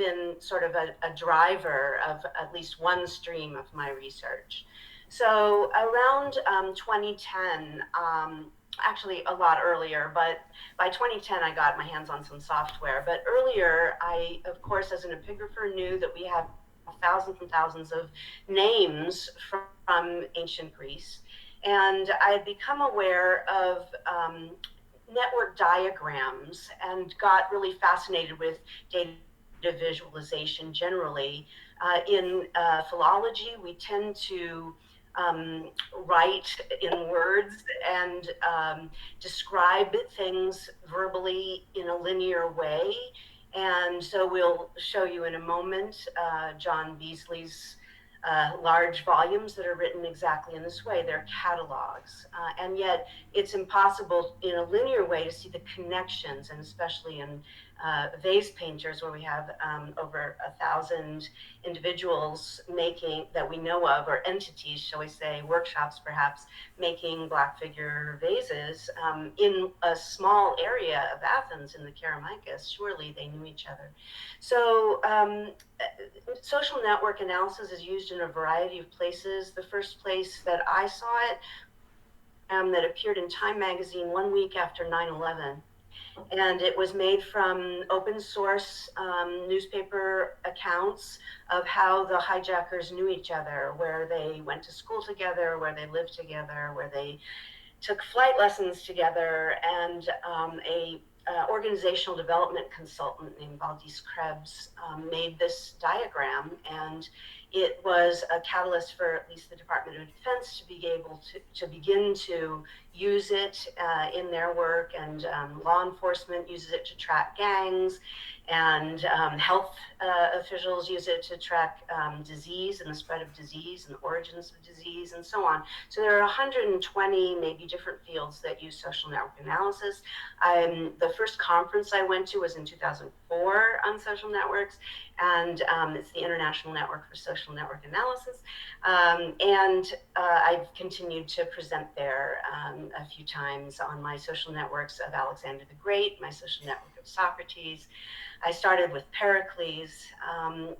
been sort of a driver of at least one stream of my research. So around 2010, actually a lot earlier, but by 2010 I got my hands on some software. But earlier, I, of course, as an epigrapher, knew that we have thousands and thousands of names from ancient Greece. And I had become aware of network diagrams and got really fascinated with data visualization generally. In philology, we tend to write in words and describe things verbally in a linear way. And so we'll show you in a moment John Beasley's large volumes that are written exactly in this way. They're catalogs. And yet it's impossible in a linear way to see the connections, and especially in vase painters where we have over 1,000 individuals making, that we know of, or entities, shall we say, workshops perhaps, making black figure vases in a small area of Athens in the Kerameikos. Surely they knew each other. So social network analysis is used in a variety of places. The first place that I saw it that appeared in Time magazine 1 week after 9/11. And it was made from open source newspaper accounts of how the hijackers knew each other, where they went to school together, where they lived together, where they took flight lessons together. And a organizational development consultant named Valdis Krebs made this diagram, and it was a catalyst for at least the Department of Defense to be able to begin to use it in their work, and law enforcement uses it to track gangs, and health officials use it to track disease and the spread of disease and the origins of disease and so on. So there are 120 maybe different fields that use social network analysis. The first conference I went to was in 2004 on social networks, and it's the International Network for Social Network Analysis. And I've continued to present there a few times on my social networks of Alexander the Great, my social network of Socrates. I started with Pericles,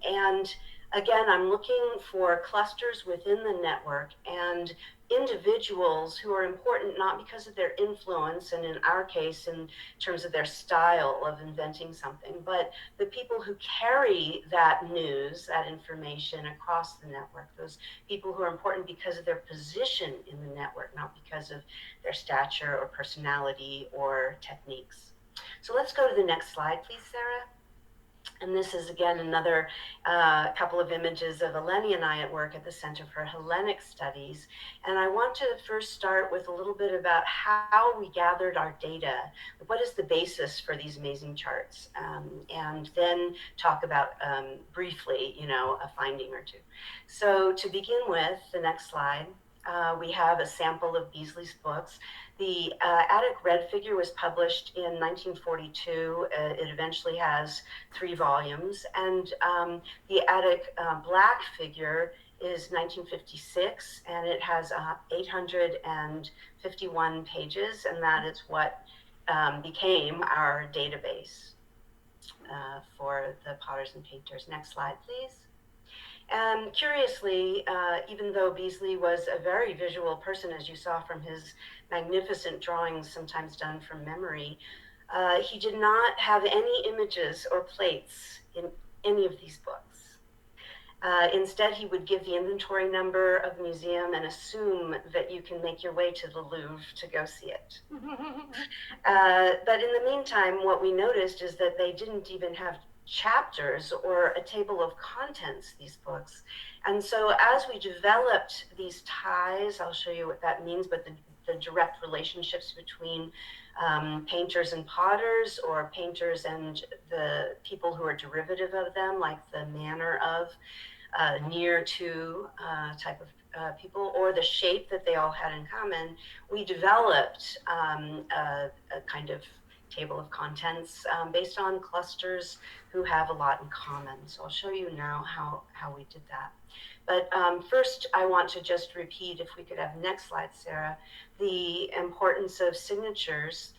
and again, I'm looking for clusters within the network and individuals who are important not because of their influence, and in our case, in terms of their style of inventing something, but the people who carry that news, that information across the network, those people who are important because of their position in the network, not because of their stature or personality or techniques. So let's go to the next slide, please, Sarah. And this is, again, another couple of images of Eleni and I at work at the Center for Hellenic Studies. And I want to first start with a little bit about how we gathered our data. What is the basis for these amazing charts? And then talk about, briefly, a finding or two. So to begin with, the next slide, we have a sample of Beasley's books. The Attic Red figure was published in 1942. It eventually has 3 volumes. And the Attic Black figure is 1956, and it has 851 pages, and that is what became our database for the potters and painters. Next slide, please. And curiously, even though Beasley was a very visual person, as you saw from his magnificent drawings, sometimes done from memory, he did not have any images or plates in any of these books. Instead, he would give the inventory number of the museum and assume that you can make your way to the Louvre to go see it. But in the meantime, what we noticed is that they didn't even have chapters or a table of contents, these books. And so as we developed these ties, I'll show you what that means, but the direct relationships between painters and potters, or painters and the people who are derivative of them, like the manner of, near to type of people, or the shape that they all had in common, we developed a kind of table of contents based on clusters who have a lot in common. So I'll show you now how we did that. But first, I want to just repeat, if we could have next slide, Sarah, the importance of signatures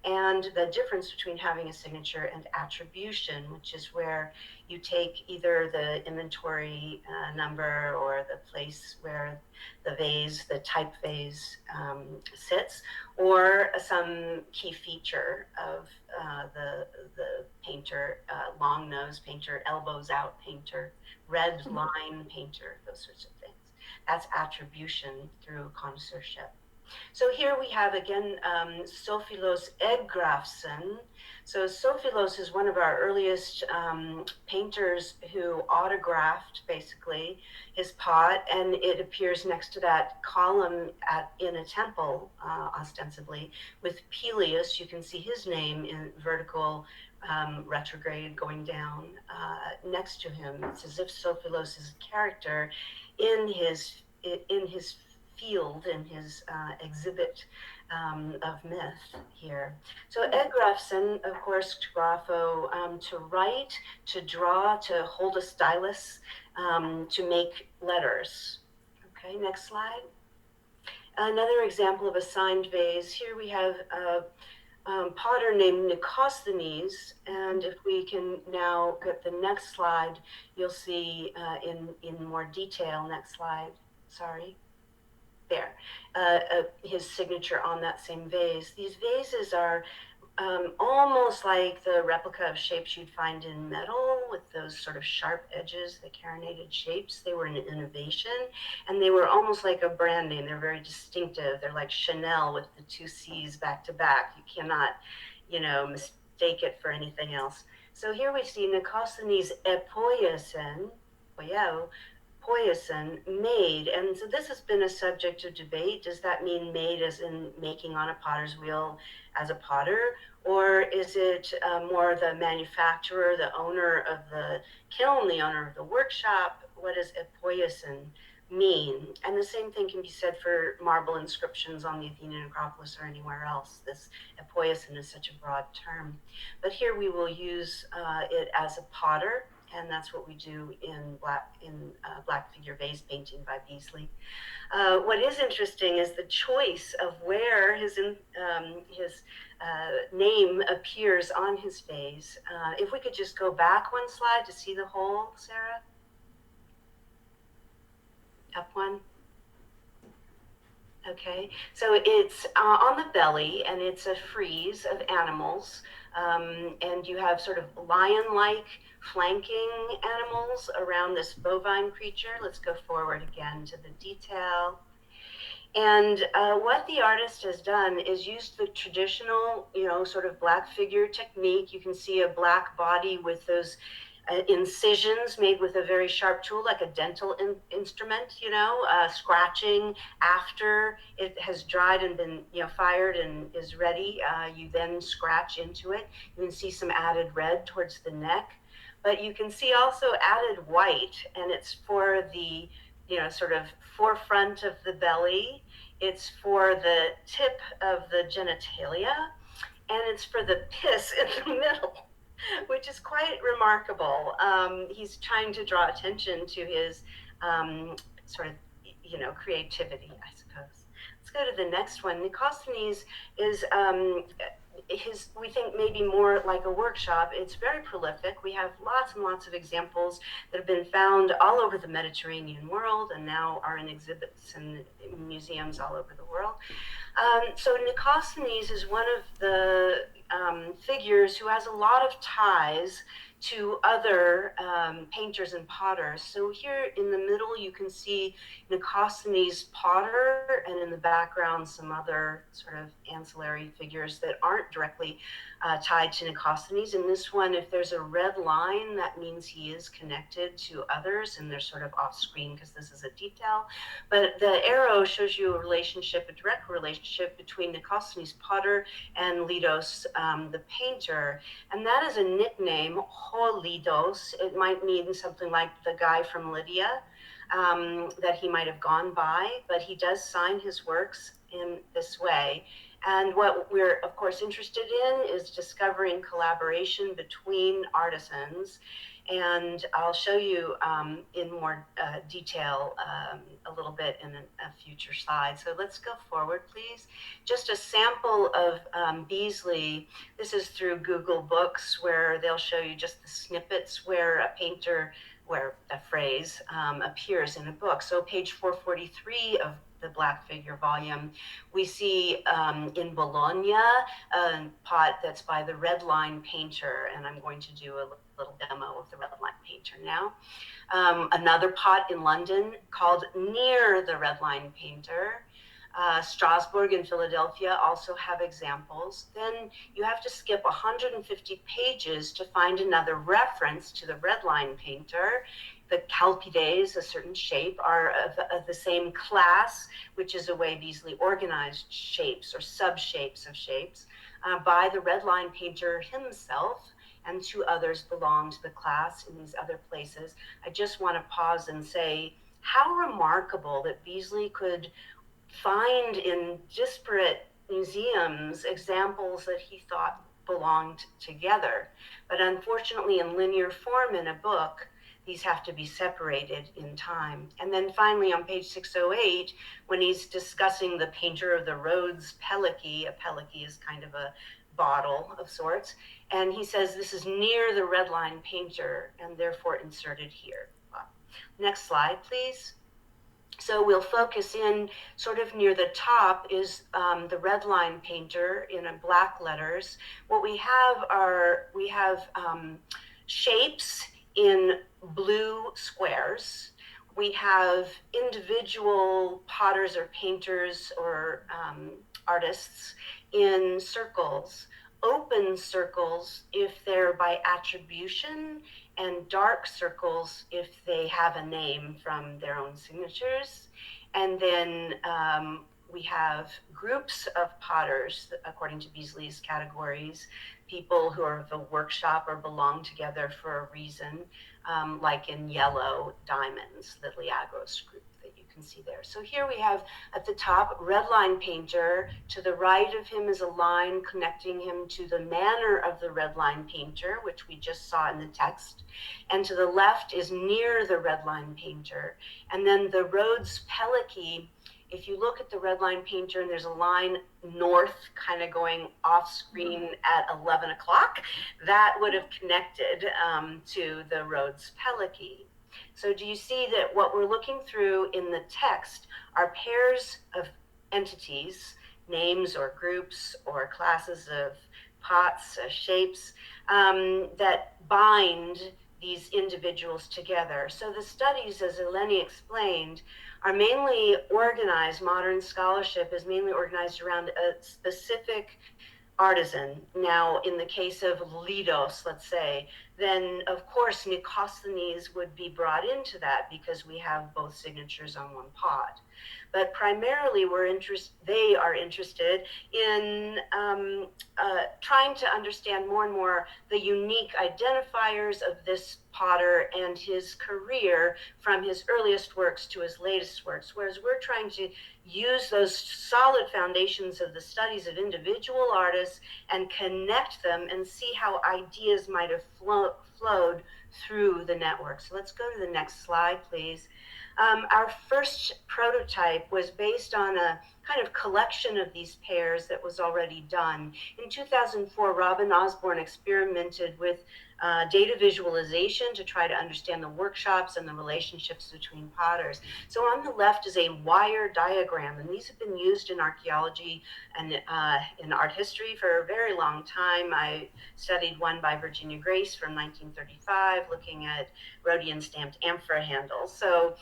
and the difference between having a signature and attribution, which is where you take either the inventory number or the place where the vase, the type vase, sits, or some key feature of the painter, long nose painter, elbows out painter, red line painter, those sorts of things. That's attribution through connoisseurship. So here we have again Sophilos Eggrafsson. So Sophilos is one of our earliest painters who autographed basically his pot, and it appears next to that column in a temple, ostensibly, with Peleus. You can see his name in vertical retrograde going down next to him. It's as if Sophilos is a character in his field, in his exhibit of myth here. So Eggrafsson, of course, to grapho, to write, to draw, to hold a stylus, to make letters. Okay, next slide. Another example of a signed vase. Here we have a potter named Nicosthenes, and if we can now get the next slide, you'll see in more detail. Next slide, sorry. There, his signature on that same vase. These vases are almost like the replica of shapes you'd find in metal, with those sort of sharp edges, the carinated shapes. They were an innovation, and they were almost like a brand name. They're very distinctive. They're like Chanel with the two C's back to back. You cannot, mistake it for anything else. So here we see Nicosthenes Epoiasen, made, and so this has been a subject of debate. Does that mean made as in making on a potter's wheel as a potter, or is it more the manufacturer, the owner of the kiln, the owner of the workshop? What does epoiasin mean? And the same thing can be said for marble inscriptions on the Athenian Acropolis or anywhere else. This epoiasin is such a broad term, but here we will use it as a potter, and that's what we do in black figure vase painting by Beasley. What is interesting is the choice of where his name appears on his vase. If we could just go back one slide to see the whole, Sarah. Up one. Okay, so it's on the belly, and it's a frieze of animals, and you have sort of lion-like flanking animals around this bovine creature. Let's go forward again to the detail. And what the artist has done is used the traditional, sort of black figure technique. You can see a black body with those incisions made with a very sharp tool, like a dental instrument, scratching after it has dried and been, fired and is ready. You then scratch into it. You can see some added red towards the neck, but you can see also added white, and it's for the, sort of forefront of the belly. It's for the tip of the genitalia, and it's for the piss in the middle, which is quite remarkable. He's trying to draw attention to his sort of, creativity, I suppose. Let's go to the next one. Nicosthenes is we think maybe more like a workshop. It's very prolific. We have lots and lots of examples that have been found all over the Mediterranean world and now are in exhibits and museums all over the world. So Nicosthenes is one of the figures who has a lot of ties to other painters and potters. So here in the middle, you can see Nicosthenes potter, and in the background, some other sort of ancillary figures that aren't directly tied to Nicosthenes. In this one, if there's a red line, that means he is connected to others, and they're sort of off screen because this is a detail. But the arrow shows you a relationship, a direct relationship between Nicosthenes potter and Lidos, the painter. And that is a nickname, Ho Lidos. It might mean something like the guy from Lydia that he might have gone by, but he does sign his works in this way. And what we're, of course, interested in is discovering collaboration between artisans. And I'll show you in more detail a little bit in a future slide. So let's go forward, please. Just a sample of Beasley. This is through Google Books, where they'll show you just the snippets where a painter, where a phrase appears in a book. So page 443 of the Black Figure volume, we see in Bologna a pot that's by the Red Line painter, and I'm going to do a little demo of the Red Line painter now. Another pot in London called Near the Red Line painter. Strasbourg and Philadelphia also have examples. Then you have to skip 150 pages to find another reference to the Red Line painter. The calpides, a certain shape, are of the same class, which is a way Beasley organized shapes or sub-shapes of shapes by the Red Line painter himself, and 2 others belong to the class in these other places. I just want to pause and say how remarkable that Beasley could find in disparate museums examples that he thought belonged together. But unfortunately, in linear form in a book, these have to be separated in time. And then finally on page 608, when he's discussing the painter of the Rhodes Pelicky, a pelicky is kind of a bottle of sorts, and he says this is near the Red Line painter and therefore inserted here. Next slide, please. So we'll focus in sort of near the top is the Red Line painter in black letters. What we have shapes in blue squares. We have individual potters or painters or artists in circles, open circles if they're by attribution, and dark circles if they have a name from their own signatures. And then we have groups of potters, according to Beasley's categories, people who are of a workshop or belong together for a reason, like in yellow diamonds, the Liagros group that you can see there. So here we have at the top, Red Line painter. To the right of him is a line connecting him to the manner of the Red Line painter, which we just saw in the text. And to the left is Near the Red Line painter. And then the Rhodes Pelicky, if you look at the Red Line painter and there's a line north kind of going off screen at 11 o'clock, that would have connected to the Rhodes Pelicky. So do you see that what we're looking through in the text are pairs of entities, names or groups or classes of pots, shapes, that bind these individuals together. So the studies, as Hellenic explained, are mainly organized, modern scholarship is mainly organized around a specific artisan. Now, in the case of Lidos, let's say, then of course Nicosthenes would be brought into that because we have both signatures on one pot. But primarily they are interested in trying to understand more and more the unique identifiers of this potter and his career from his earliest works to his latest works, whereas we're trying to use those solid foundations of the studies of individual artists and connect them and see how ideas might have flowed through the network. So let's go to the next slide, please. Our first prototype was based on a kind of collection of these pairs that was already done. In 2004, Robin Osborne experimented with data visualization to try to understand the workshops and the relationships between potters. So on the left is a wire diagram, and these have been used in archaeology and in art history for a very long time. I studied one by Virginia Grace from 1935, looking at Rhodian stamped amphora handles. So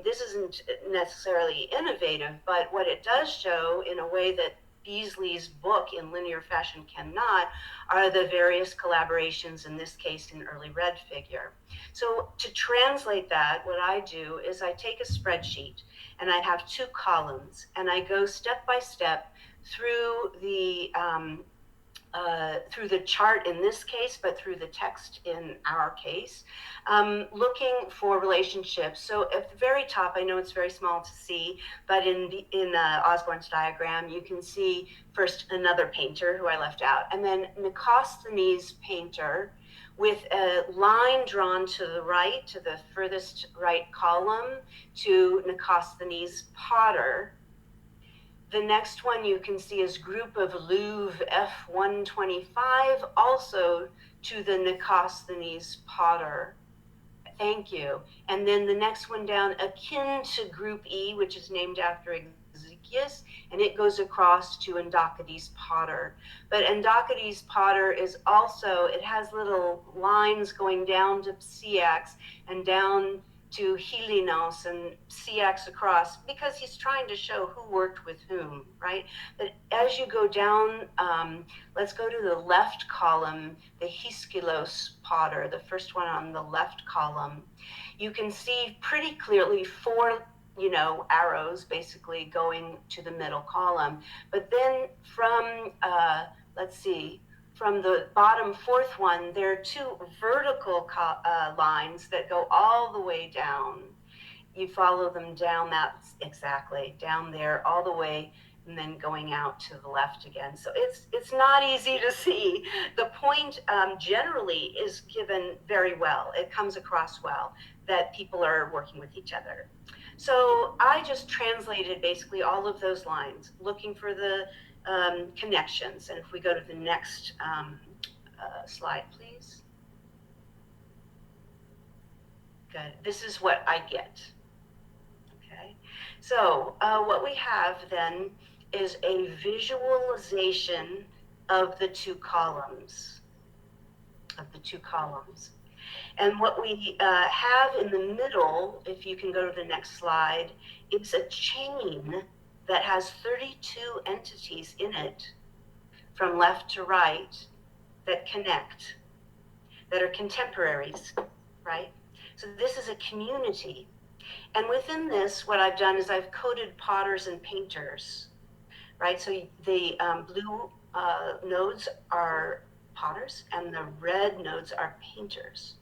this isn't necessarily innovative, but what it does show in a way that Beasley's book in linear fashion cannot are the various collaborations, in this case in early red figure. So to translate that, what I do is I take a spreadsheet and I have 2 columns and I go step by step through the chart in this case, but through the text in our case, looking for relationships. So at the very top, I know it's very small to see, but in Osborne's diagram, you can see first another painter who I left out, and then Nicosthenes painter with a line drawn to the right, to the furthest right column, to Nicosthenes' potter. The next one you can see is group of Louvre F125, also to the Nicosthenes potter. Thank you. And then the next one down, akin to group E, which is named after Ezekias, and it goes across to Endocades potter. But Endocades potter is also, it has little lines going down to Cyax and down to Helinos and Cyax across, because he's trying to show who worked with whom, right? But as you go down, let's go to the left column, the Hyskilos potter, the first one on the left column. You can see pretty clearly four, arrows basically going to the middle column. But then from, from the bottom fourth one, there are two vertical lines that go all the way down. You follow them down, that's exactly, down there all the way, and then going out to the left again. So it's not easy to see. The point generally is given very well. It comes across well that people are working with each other. So I just translated basically all of those lines, looking for the connections. And if we go to the next slide, please. Good. This is what I get. Okay. So what we have then is a visualization of the two columns. And what we have in the middle, if you can go to the next slide, it's a chain that has 32 entities in it from left to right that connect, that are contemporaries, right? So this is a community. And within this, what I've done is I've coded potters and painters, right? So the blue nodes are potters and the red nodes are painters.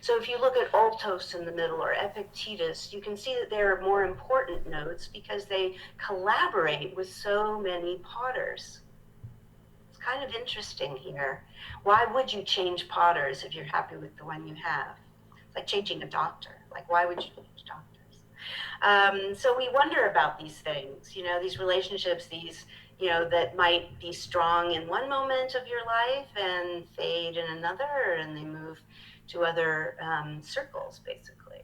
So if you look at Altos in the middle or Epictetus, you can see that they're more important nodes because they collaborate with so many potters. It's kind of interesting here. Why would you change potters if you're happy with the one you have? It's like changing a doctor. Like, why would you change doctors? So we wonder about these things, these relationships, these, that might be strong in one moment of your life and fade in another, and they move to other circles, basically.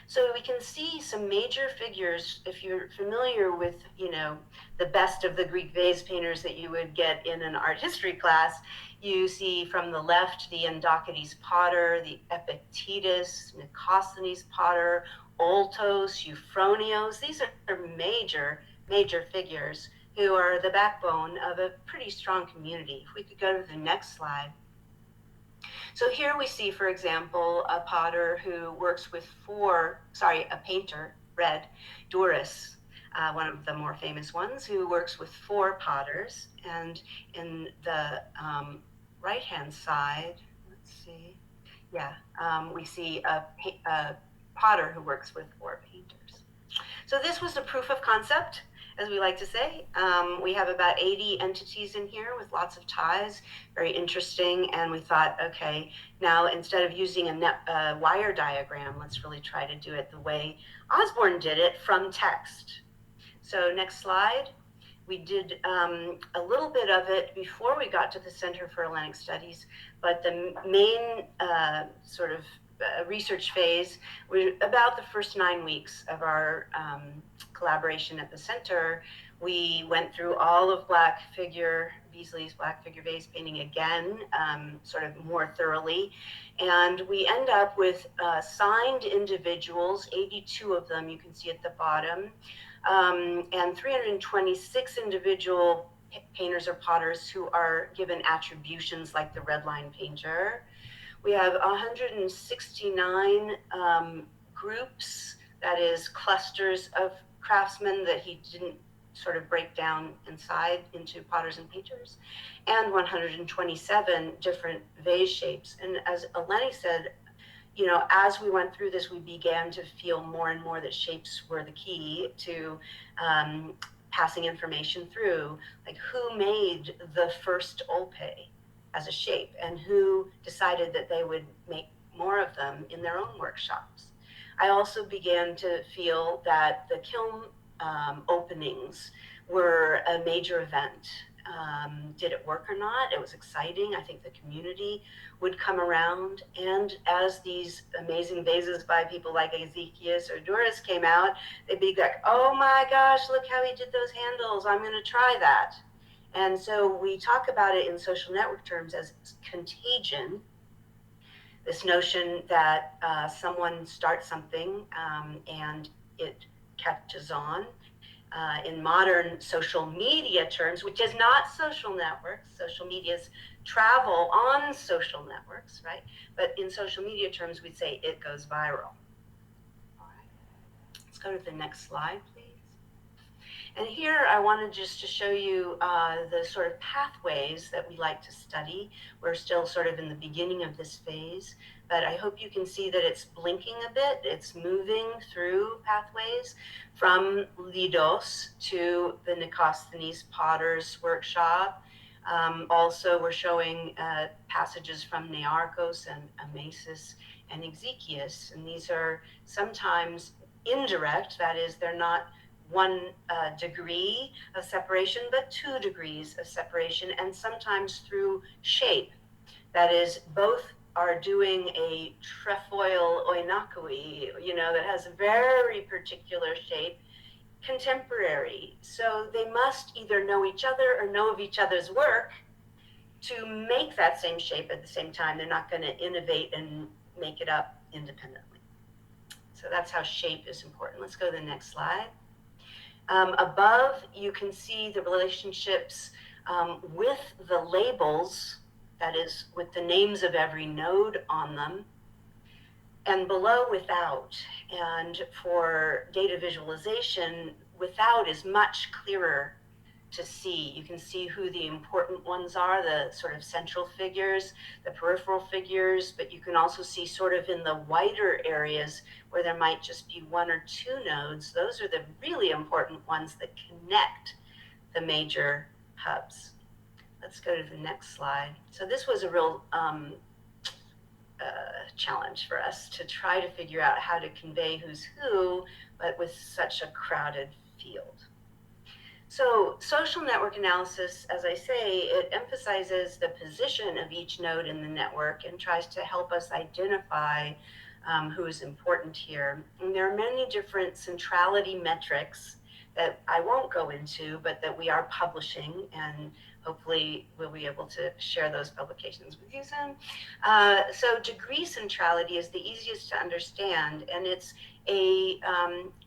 So we can see some major figures, if you're familiar with, the best of the Greek vase painters that you would get in an art history class. You see from the left, the Endocades potter, the Epictetus, Nicosthenes potter, Altos, Euphronios. These are major, major figures who are the backbone of a pretty strong community. If we could go to the next slide. So here we see, for example, a potter who works with a painter, red, Duris, one of the more famous ones, who works with 4 potters. And in the right-hand side, let's see, we see a potter who works with 4 painters. So this was a proof of concept, as we like to say. We have about 80 entities in here with lots of ties, very interesting. And we thought, okay, now instead of using a wire diagram, let's really try to do it the way Osborne did it, from text. So next slide. We did a little bit of it before we got to the Center for Hellenic Studies, but the main research phase was about the first 9 weeks of our collaboration at the center. We went through all of Beasley's Black Figure Vase painting again, sort of more thoroughly. And we end up with signed individuals, 82 of them, you can see at the bottom, and 326 individual painters or potters who are given attributions like the red line painter. We have 169 groups, that is clusters of craftsmen that he didn't sort of break down inside into potters and painters, and 127 different vase shapes. And as Eleni said, as we went through this, we began to feel more and more that shapes were the key to passing information through, like who made the first olpe, as a shape, and who decided that they would make more of them in their own workshops. I also began to feel that the kiln openings were a major event. Did it work or not? It was exciting. I think the community would come around, and as these amazing vases by people like Ezekias or Duras came out, they'd be like, oh my gosh, look how he did those handles. I'm going to try that. And so we talk about it in social network terms as contagion, this notion that someone starts something and it catches on. In modern social media terms, which is not social networks, social medias travel on social networks, right? But in social media terms, we'd say it goes viral. All right. Let's go to the next slide, please. And here I wanted just to show you the sort of pathways that we like to study. We're still sort of in the beginning of this phase, but I hope you can see that it's blinking a bit. It's moving through pathways from Lidos to the Nicosthenes Potter's workshop. Also, we're showing passages from Nearchos and Amasis and Ezekias, and these are sometimes indirect, that is, they're not one degree of separation, but 2 degrees of separation, and sometimes through shape. That is, both are doing a trefoil oinakoi, that has a very particular shape, contemporary. So they must either know each other or know of each other's work to make that same shape at the same time. They're not going to innovate and make it up independently. So that's how shape is important. Let's go to the next slide. Above, you can see the relationships with the labels, that is, with the names of every node on them, and below, without. And for data visualization, without is much clearer to see. You can see who the important ones are, the sort of central figures, the peripheral figures, but you can also see sort of in the wider areas where there might just be 1 or 2 nodes. Those are the really important ones that connect the major hubs. Let's go to the next slide. So this was a real challenge for us to try to figure out how to convey who's who, but with such a crowded field. So social network analysis, as I say, it emphasizes the position of each node in the network and tries to help us identify who is important here. And there are many different centrality metrics that I won't go into, but that we are publishing, and hopefully we'll be able to share those publications with you soon. So degree centrality is the easiest to understand, and it's a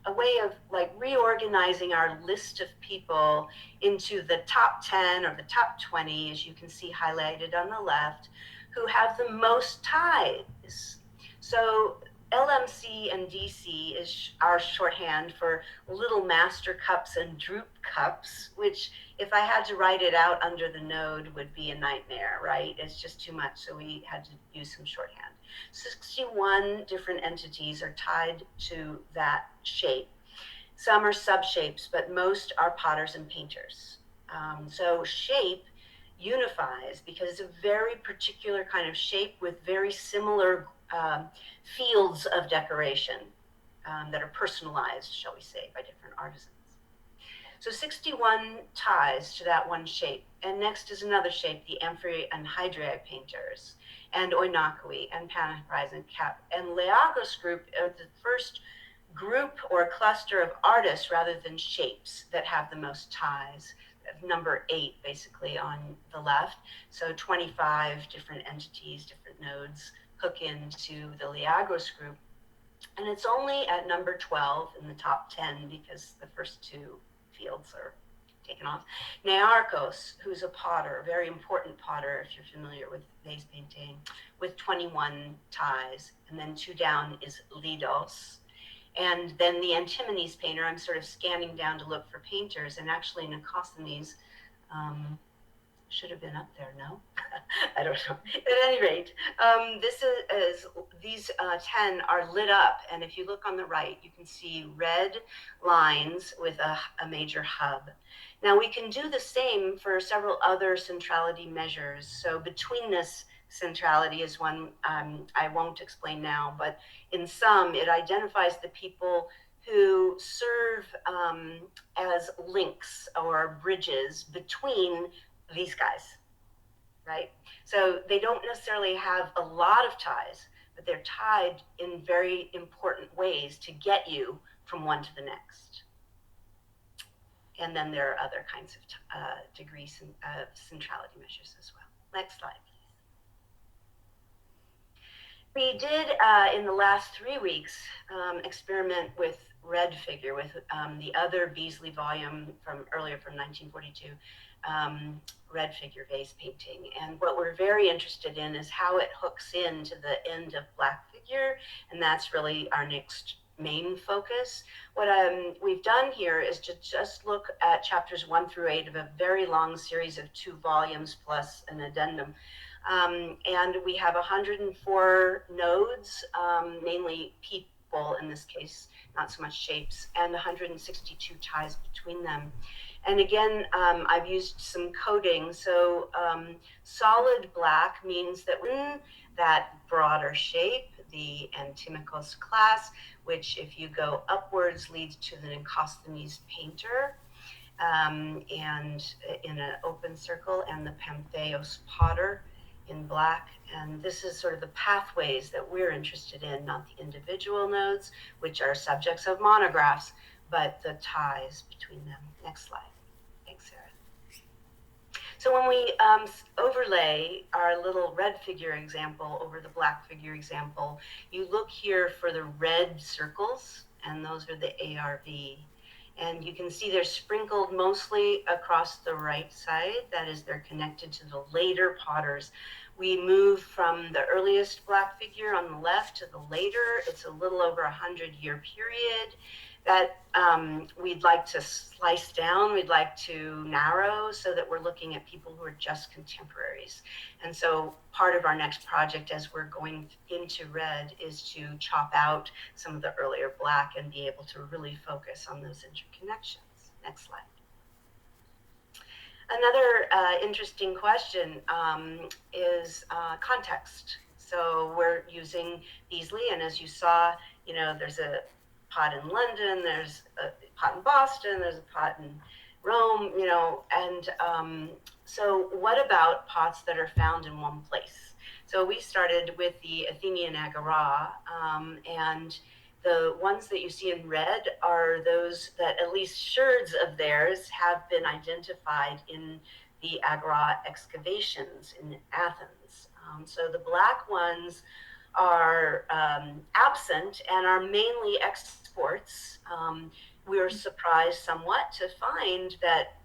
way of like reorganizing our list of people into the top 10 or the top 20, as you can see highlighted on the left, who have the most ties. So LMC and DC is our shorthand for little master cups and droop cups, which if I had to write it out under the node would be a nightmare, right? It's just too much, so we had to use some shorthand. 61 different entities are tied to that shape. Some are subshapes, but most are potters and painters. So shape unifies because it's a very particular kind of shape with very similar fields of decoration that are personalized, shall we say, by different artisans. So 61 ties to that one shape. And next is another shape, the amphi and hydraic painters, and oinakoi, and Panaprise and Cap. And Leagos group are the first group or cluster of artists rather than shapes that have the most ties. Number 8, basically, on the left. So 25 different entities, different nodes hook into the Leagos group. And it's only at number 12 in the top 10 because the first 2 fields are taken off. Nearchos, who's a potter, a very important potter if you're familiar with vase painting, with 21 ties. And then 2 down is Lidos. And then the Antimenes painter, I'm sort of scanning down to look for painters, and actually Nicosthenes should have been up there, no? I don't know. At any rate, these 10 are lit up, and if you look on the right, you can see red lines with a major hub. Now we can do the same for several other centrality measures. So betweenness centrality is one I won't explain now, but in sum, it identifies the people who serve as links or bridges between these guys, right? So they don't necessarily have a lot of ties, but they're tied in very important ways to get you from one to the next. And then there are other kinds of degrees of centrality measures as well. Next slide, please. We did, in the last 3 weeks, experiment with red figure, with the other Beasley volume from earlier from 1942, red figure vase painting. And what we're very interested in is how it hooks into the end of black figure, and that's really our next main focus. What we've done here is to just look at chapters 1 through 8 of a very long series of 2 volumes plus an addendum. And we have 104 nodes, mainly people in this case, not so much shapes, and 162 ties between them. And again, I've used some coding. So solid black means that in that broader shape, the Antimachos class, which if you go upwards leads to the Encosthenes painter, and in an open circle, and the Pantheos potter in black. And this is sort of the pathways that we're interested in, not the individual nodes, which are subjects of monographs, but the ties between them. Next slide. Thanks, Sarah. So when we overlay our little red figure example over the black figure example, you look here for the red circles, and those are the ARV. And you can see they're sprinkled mostly across the right side. That is, they're connected to the later potters. We move from the earliest black figure on the left to the later. It's a little over 100-year period that we'd like to slice down, we'd like to narrow so that we're looking at people who are just contemporaries. And so part of our next project as we're going into red is to chop out some of the earlier black and be able to really focus on those interconnections. Next slide. Another interesting question is context. So we're using Beasley, and as you saw, you know, there's a pot in London, there's a pot in Boston, there's a pot in Rome, you know, and so what about pots that are found in one place? So we started with the Athenian agora, and the ones that you see in red are those that at least sherds of theirs have been identified in the agora excavations in Athens. So the black ones are absent and are mainly exports. We were surprised somewhat to find that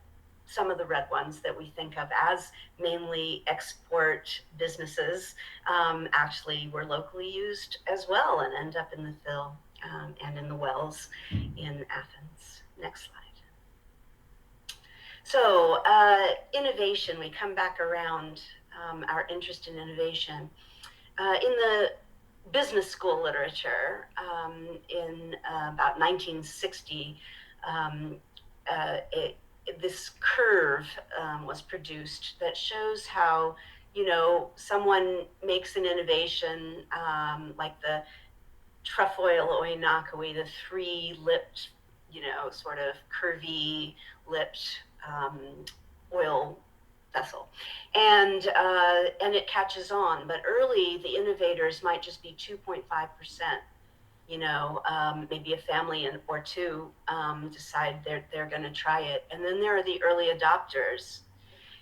some of the red ones that we think of as mainly export businesses actually were locally used as well and end up in the fill and in the wells in Athens. Next slide. So innovation, we come back around our interest in innovation. In the business school literature in about 1960, this curve was produced that shows how, you know, someone makes an innovation like the trefoil oinakoi, the 3-lipped, you know, sort of curvy lipped oil vessel, and it catches on. But early, the innovators might just be 2.5%. You know, maybe a family or two decide they're going to try it, and then there are the early adopters,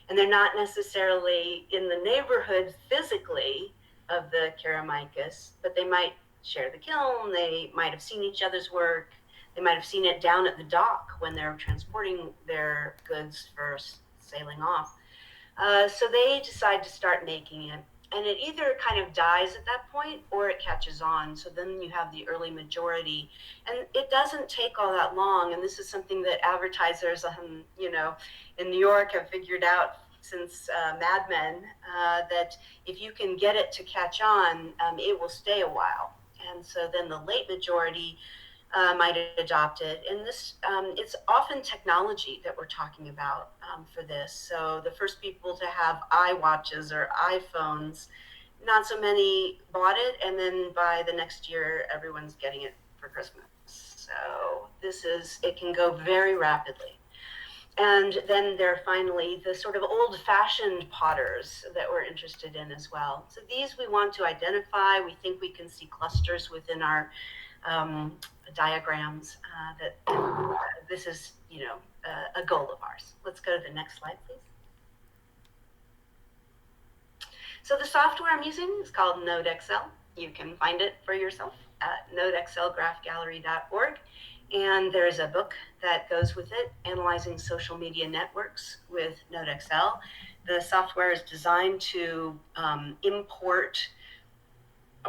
and they're not necessarily in the neighborhood physically of the Keramicus, but they might share the kiln. They might have seen each other's work. They might have seen it down at the dock when they're transporting their goods for sailing off. So they decide to start making it, and it either kind of dies at that point or it catches on. So then you have the early majority, and it doesn't take all that long. And this is something that advertisers, you know, in New York have figured out since Mad Men, that if you can get it to catch on, it will stay a while. And so then the late majority might adopt it. And this, it's often technology that we're talking about for this. So the first people to have iWatches or iPhones, not so many bought it, and then by the next year, everyone's getting it for Christmas. So it can go very rapidly. And then there are finally the sort of old-fashioned potters that we're interested in as well. So these we want to identify. We think we can see clusters within our diagrams that this is, a goal of ours. Let's go to the next slide, please. So the software I'm using is called NodeXL. You can find it for yourself at nodexlgraphgallery.org. And there's a book that goes with it, Analyzing Social Media Networks with NodeXL. The software is designed to import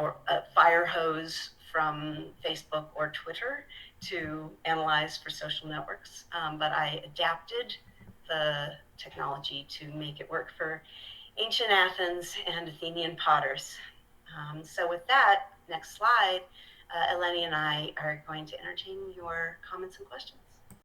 or a fire hose from Facebook or Twitter to analyze for social networks. But I adapted the technology to make it work for ancient Athens and Athenian potters. So with that, next slide, Eleni and I are going to entertain your comments and questions.